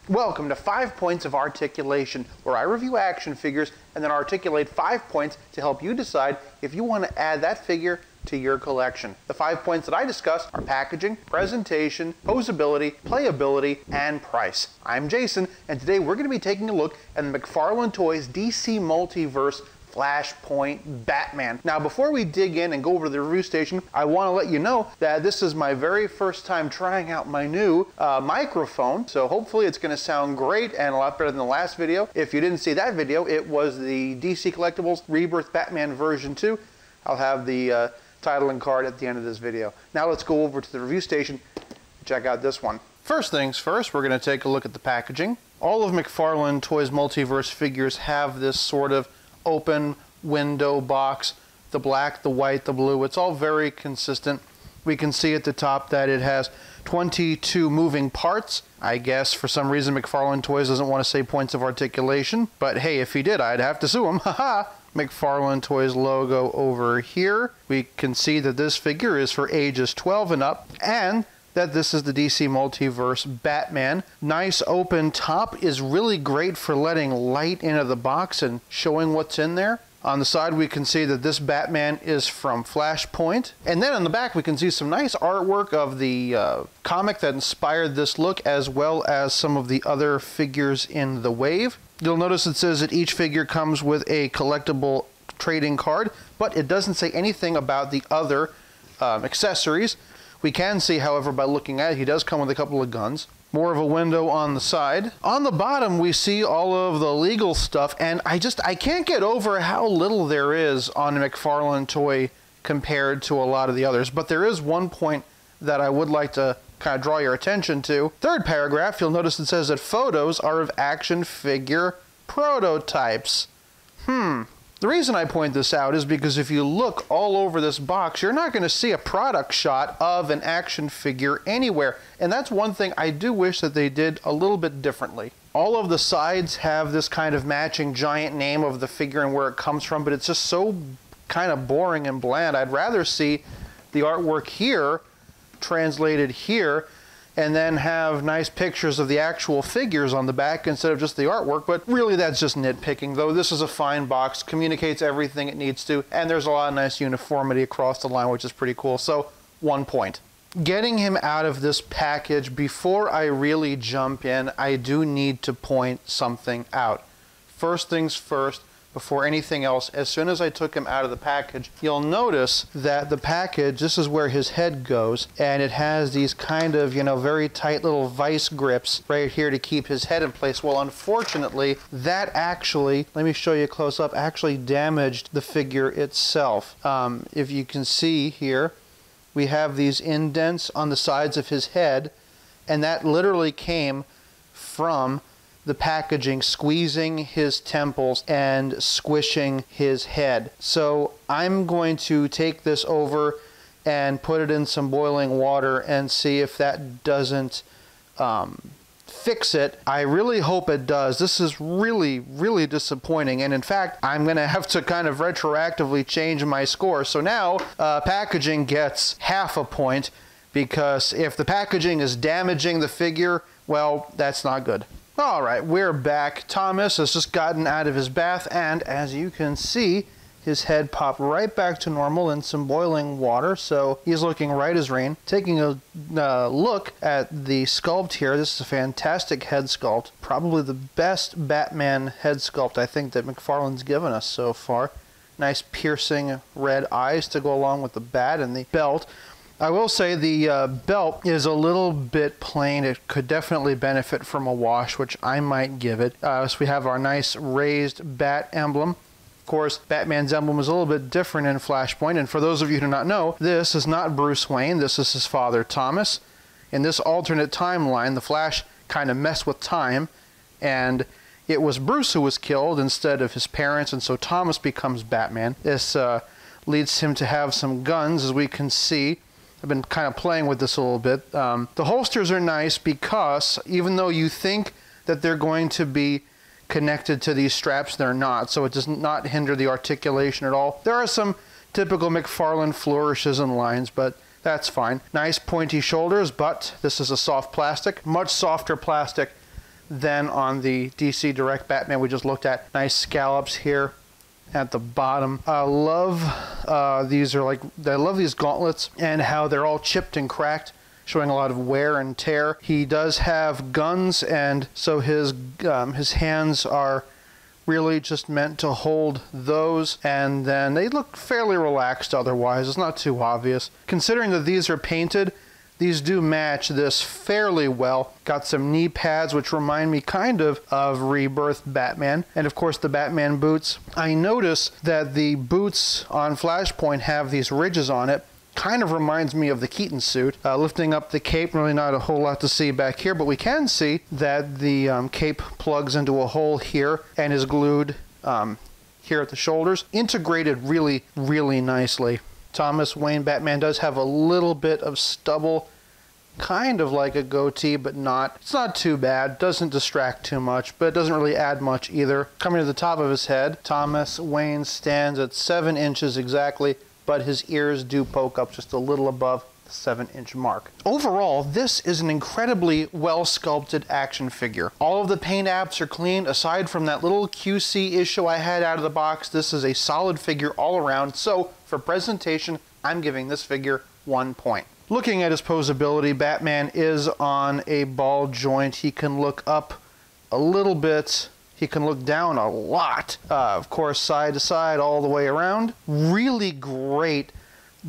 Welcome to 5 Points of Articulation, where I review action figures and then articulate 5 points to help you decide if you want to add that figure to your collection. The 5 points that I discuss are packaging, presentation, posability, playability, and price. I'm Jason, and today we're going to be taking a look at the McFarlane Toys DC Multiverse Flashpoint Batman. Now, before we dig in and go over to the review station, I want to let you know that this is my very first time trying out my new microphone, so hopefully it's going to sound great and a lot better than the last video. If you didn't see that video, it was the DC Collectibles Rebirth Batman version 2. I'll have the title and card at the end of this video. Now let's go over to the review station and check out this one. First things first, we're going to take a look at the packaging. All of McFarlane Toys Multiverse figures have this sort of open window box, the black, the white, the blue. It's all very consistent. We can see at the top that it has 22 moving parts. I guess for some reason McFarlane Toys doesn't want to say points of articulation, but hey, if he did, I'd have to sue him. Haha! McFarlane Toys logo over here. We can see that this figure is for ages 12 and up, and that this is the DC Multiverse Batman. Nice open top is really great for letting light into the box and showing what's in there. On the side we can see that this Batman is from Flashpoint. And then on the back we can see some nice artwork of the comic that inspired this look, as well as some of the other figures in the wave. You'll notice it says that each figure comes with a collectible trading card, but it doesn't say anything about the other accessories. We can see, however, by looking at it, he does come with a couple of guns. More of a window on the side. On the bottom, we see all of the legal stuff, and I can't get over how little there is on a McFarlane toy compared to a lot of the others. But there is one point that I would like to kind of draw your attention to. Third paragraph, you'll notice it says that photos are of action figure prototypes. The reason I point this out is because if you look all over this box, you're not going to see a product shot of an action figure anywhere. And that's one thing I do wish that they did a little bit differently. All of the sides have this kind of matching giant name of the figure and where it comes from, but it's just so kind of boring and bland. I'd rather see the artwork here translated here, and then have nice pictures of the actual figures on the back instead of just the artwork. But really, that's just nitpicking, though. This is a fine box, communicates everything it needs to, and there's a lot of nice uniformity across the line, which is pretty cool. So 1 point. Getting him out of this package, before I really jump in, I do need to point something out. First things first, before anything else, as soon as I took him out of the package, you'll notice that the package, this is where his head goes, and it has these kind of, very tight little vice grips right here to keep his head in place. Well, unfortunately, that actually, let me show you close up, actually damaged the figure itself. If you can see here, we have these indents on the sides of his head, and that literally came from the packaging squeezing his temples and squishing his head. So I'm going to take this over and put it in some boiling water and see if that doesn't fix it. I really hope it does. This is really, really disappointing, and in fact I'm gonna have to kind of retroactively change my score. So now packaging gets half a point, because if the packaging is damaging the figure, well, that's not good. All right, we're back. Thomas has just gotten out of his bath, and as you can see, his head popped right back to normal in some boiling water, so he's looking right as rain. Taking a look at the sculpt here, this is a fantastic head sculpt. Probably the best Batman head sculpt I think that McFarlane's given us so far. Nice piercing red eyes to go along with the bat and the belt. I will say the belt is a little bit plain. It could definitely benefit from a wash, which I might give it. So we have our nice raised bat emblem. Of course, Batman's emblem is a little bit different in Flashpoint, and for those of you who do not know, this is not Bruce Wayne, this is his father Thomas. In this alternate timeline, the Flash kind of messed with time, and it was Bruce who was killed instead of his parents, and so Thomas becomes Batman. This leads him to have some guns, as we can see. I've been kind of playing with this a little bit. The holsters are nice because even though you think that they're going to be connected to these straps, they're not, so it does not hinder the articulation at all. There are some typical McFarlane flourishes and lines, but that's fine. Nice pointy shoulders, but this is a soft plastic, much softer plastic than on the DC Direct Batman we just looked at. Nice scallops here at the bottom. I love I love these gauntlets and how they're all chipped and cracked, showing a lot of wear and tear. He does have guns, and so his hands are really just meant to hold those, and then they look fairly relaxed otherwise. It's not too obvious. Considering that these are painted, these do match this fairly well. Got some knee pads, which remind me kind of Rebirth Batman. And of course the Batman boots. I notice that the boots on Flashpoint have these ridges on it. Kind of reminds me of the Keaton suit. Lifting up the cape, really not a whole lot to see back here, but we can see that the cape plugs into a hole here and is glued here at the shoulders. Integrated really, really nicely. Thomas Wayne Batman does have a little bit of stubble, kind of like a goatee, but not. It's not too bad. Doesn't distract too much, but it doesn't really add much either. Coming to the top of his head, Thomas Wayne stands at 7 inches exactly, but his ears do poke up just a little above the 7-inch mark. Overall, this is an incredibly well-sculpted action figure. All of the paint apps are clean. Aside from that little QC issue I had out of the box, this is a solid figure all around. So, for presentation, I'm giving this figure 1 point. Looking at his posability, Batman is on a ball joint. He can look up a little bit. He can look down a lot. Of course, side to side, all the way around. Really great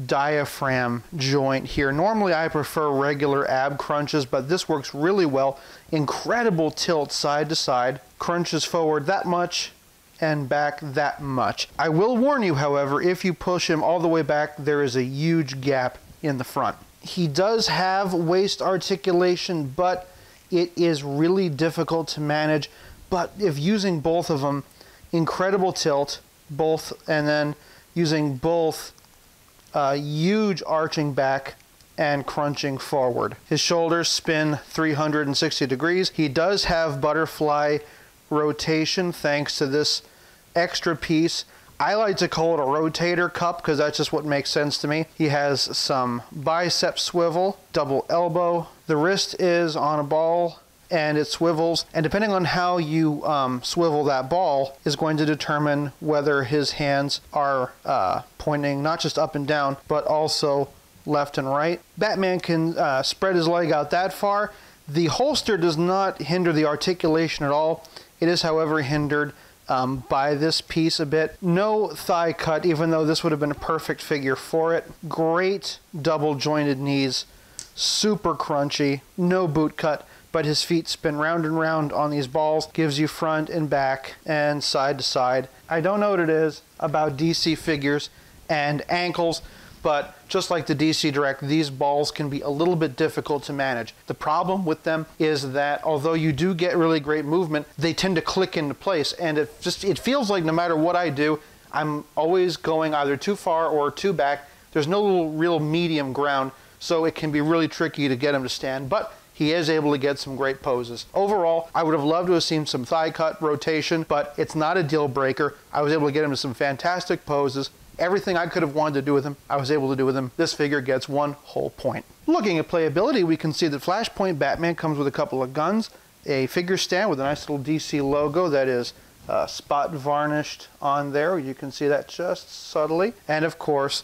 diaphragm joint here. Normally I prefer regular ab crunches, but this works really well. Incredible tilt side to side. Crunches forward that much and back that much. I will warn you, however, if you push him all the way back, there is a huge gap in the front. He does have waist articulation, but it is really difficult to manage. But if using both of them, incredible tilt, both, and then using both, huge arching back and crunching forward. His shoulders spin 360 degrees. He does have butterfly rotation thanks to this extra piece. I like to call it a rotator cup because that's just what makes sense to me. He has some bicep swivel, double elbow. The wrist is on a ball and it swivels, and depending on how you swivel that ball is going to determine whether his hands are pointing not just up and down but also left and right. Batman can spread his leg out that far. The holster does not hinder the articulation at all. It is, however, hindered by this piece a bit. No thigh cut, even though this would have been a perfect figure for it. Great double jointed knees, super crunchy, no boot cut, but his feet spin round and round on these balls, gives you front and back and side to side. I don't know what it is about DC figures and ankles, but just like the DC Direct, these balls can be a little bit difficult to manage. The problem with them is that although you do get really great movement, they tend to click into place, and it feels like no matter what I do, I'm always going either too far or too back. There's no real medium ground, so it can be really tricky to get him to stand, but he is able to get some great poses. Overall, I would have loved to have seen some thigh cut rotation, but it's not a deal breaker. I was able to get him to some fantastic poses. Everything I could have wanted to do with him, I was able to do with him. This figure gets 1 whole point. Looking at playability, we can see that Flashpoint Batman comes with a couple of guns, a figure stand with a nice little DC logo that is spot varnished on there. You can see that just subtly. And of course,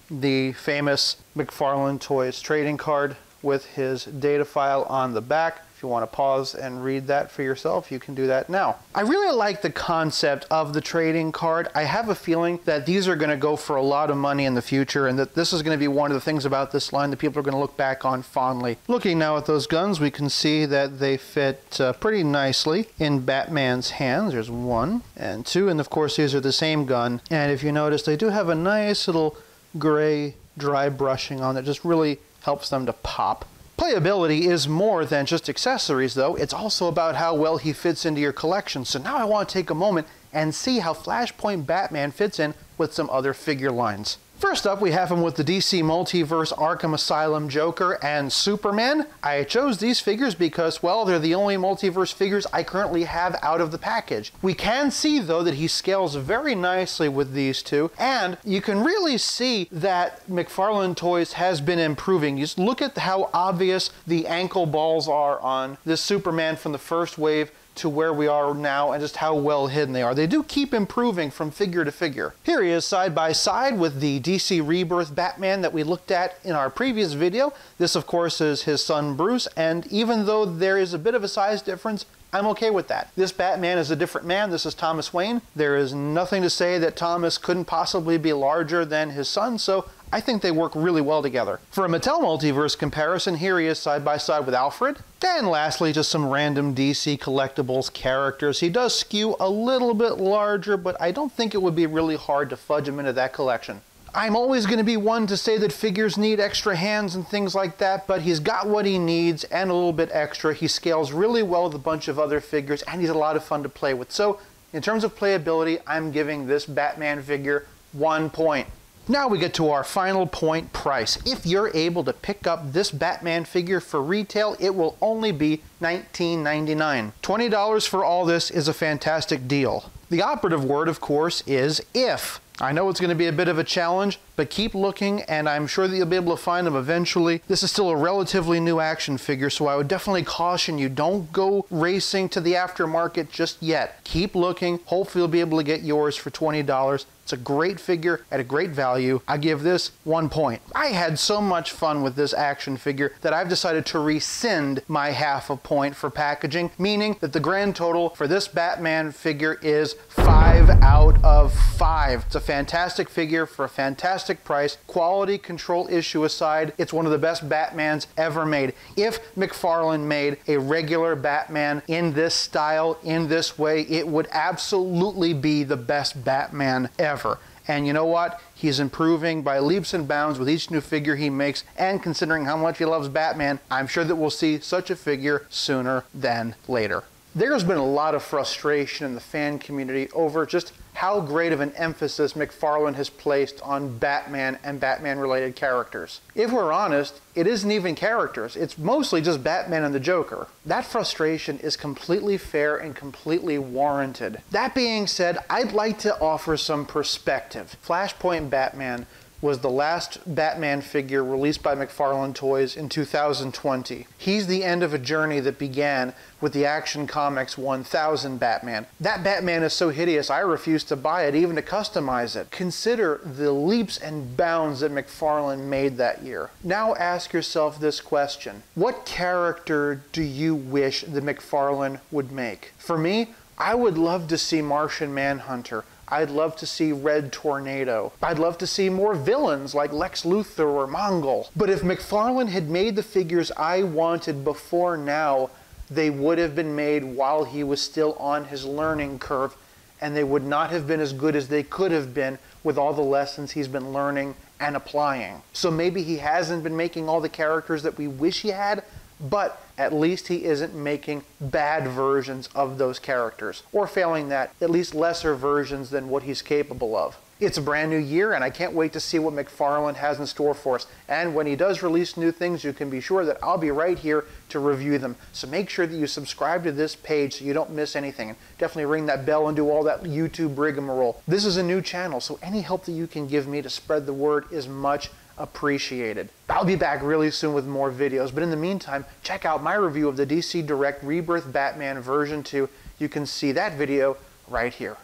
the famous McFarlane Toys trading card with his data file on the back. If you want to pause and read that for yourself, you can do that now. I really like the concept of the trading card. I have a feeling that these are going to go for a lot of money in the future, and that this is going to be one of the things about this line that people are going to look back on fondly. Looking now at those guns, we can see that they fit pretty nicely in Batman's hands. There's 1 and 2, and of course these are the same gun. And if you notice, they do have a nice little gray dry brushing on that just really helps them to pop. Playability is more than just accessories, though. It's also about how well he fits into your collection. So now I want to take a moment and see how Flashpoint Batman fits in with some other figure lines. First up, we have him with the DC Multiverse Arkham Asylum Joker and Superman. I chose these figures because, well, they're the only multiverse figures I currently have out of the package. We can see, though, that he scales very nicely with these two, and you can really see that McFarlane Toys has been improving. Just look at how obvious the ankle balls are on this Superman from the first wave to where we are now, and just how well hidden they are. They do keep improving from figure to figure. Here he is side by side with the DC Rebirth Batman that we looked at in our previous video. This, of course, is his son Bruce, and even though there is a bit of a size difference, I'm okay with that. This Batman is a different man. This is Thomas Wayne. There is nothing to say that Thomas couldn't possibly be larger than his son, so I think they work really well together. For a Mattel Multiverse comparison, here he is side by side with Alfred. And lastly, just some random DC collectibles characters. He does skew a little bit larger, but I don't think it would be really hard to fudge him into that collection. I'm always going to be one to say that figures need extra hands and things like that, but he's got what he needs and a little bit extra. He scales really well with a bunch of other figures, and he's a lot of fun to play with. So, in terms of playability, I'm giving this Batman figure 1 point. Now we get to our final point, price. If you're able to pick up this Batman figure for retail, it will only be $19.99. $20 for all this is a fantastic deal. The operative word, of course, is if. I know it's going to be a bit of a challenge, but keep looking, and I'm sure that you'll be able to find them eventually. This is still a relatively new action figure, so I would definitely caution you, don't go racing to the aftermarket just yet. Keep looking. Hopefully you'll be able to get yours for $20. It's a great figure at a great value. I give this 1 point. I had so much fun with this action figure that I've decided to rescind my ½ point for packaging, meaning that the grand total for this Batman figure is 5 out of 5. It's a fantastic figure for a fantastic price. Quality control issue aside, it's one of the best Batmans ever made. If McFarlane made a regular Batman in this style, in this way, it would absolutely be the best Batman ever. And you know what? He's improving by leaps and bounds with each new figure he makes, and considering how much he loves Batman, I'm sure that we'll see such a figure sooner than later. There's been a lot of frustration in the fan community over just how great of an emphasis McFarlane has placed on Batman and Batman-related characters. If we're honest, it isn't even characters. It's mostly just Batman and the Joker. That frustration is completely fair and completely warranted. That being said, I'd like to offer some perspective. Flashpoint Batman was the last Batman figure released by McFarlane Toys in 2020. He's the end of a journey that began with the Action Comics 1000 Batman. That Batman is so hideous, I refuse to buy it, even to customize it. Consider the leaps and bounds that McFarlane made that year. Now ask yourself this question. What character do you wish that McFarlane would make? For me, I would love to see Martian Manhunter. I'd love to see Red Tornado. I'd love to see more villains like Lex Luthor or Mongol. But if McFarlane had made the figures I wanted before now, they would have been made while he was still on his learning curve, and they would not have been as good as they could have been with all the lessons he's been learning and applying. So maybe he hasn't been making all the characters that we wish he had, but at least he isn't making bad versions of those characters. Or failing that, at least lesser versions than what he's capable of. It's a brand new year, and I can't wait to see what McFarlane has in store for us. And when he does release new things, you can be sure that I'll be right here to review them. So make sure that you subscribe to this page so you don't miss anything. And definitely ring that bell and do all that YouTube rigmarole. This is a new channel, so any help that you can give me to spread the word is much appreciated. I'll be back really soon with more videos, but in the meantime, check out my review of the DC Direct Rebirth Batman version 2. You can see that video right here.